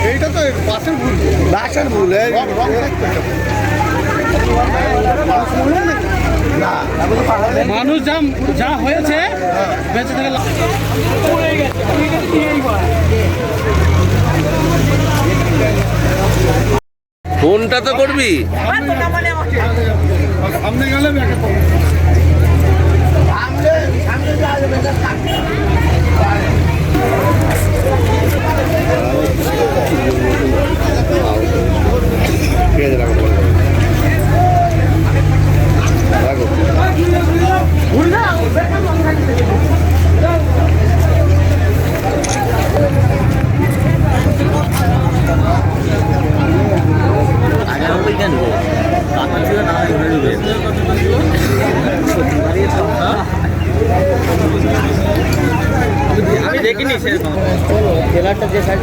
এইটা তো বাসের ভুল, বাসের ভুল। মানুষ যা হয়েছে বেঁচে থেকে ফোনটা তো করবি। সামনে গেলে আমি দেখিনি সেরকম ট্রেলারটা যে সাইড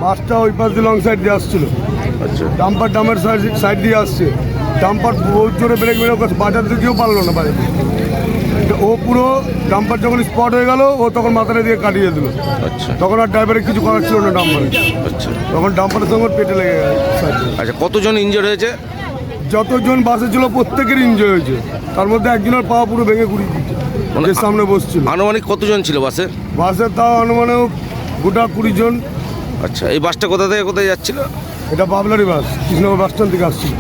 বাসটা ওই পাশ দিয়ে লং সাইড দিয়ে আসছিল। আচ্ছা, ডাম্পার ডামের সাইড দিয়ে আসছে। ডাম্পার বহুত জোরে ব্রেক মেরে বাজাতে কেউ পারলো না বাইরে। ও পুরো ডাম্পার যখন স্পট হয়ে গেল, ও তখন মাথাটা দিয়ে কাটিয়ে দিল। আচ্ছা, তখন আর ড্রাইভারের কিছু করার ছিল না ডাম্পারে। আচ্ছা, তখন ডাম্পারের সঙ্গে পেটে লেগে গেছে। আচ্ছা, কতজন ইনজোর হয়েছে? যতজন বাসে ছিল প্রত্যেকের ইনজয় হয়েছে। তার মধ্যে একজনের পা পুরো ভেঙে গুড়িয়ে দিচ্ছে, যে সামনে বসছিল। আনুমানিক কতজন ছিল বাসে? বাসে তাও অনুমানে গোটা 20 জন। আচ্ছা, এই বাসটা কোথা থেকে কোথায় যাচ্ছিল? এটা বাবলারি বাস, কৃষ্ণনগর বাস স্ট্যান্ড থেকে আসছিল।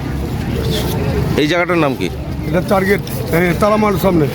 এই জায়গাটার নাম কি? এটা টার্গেট তালামার সামনে।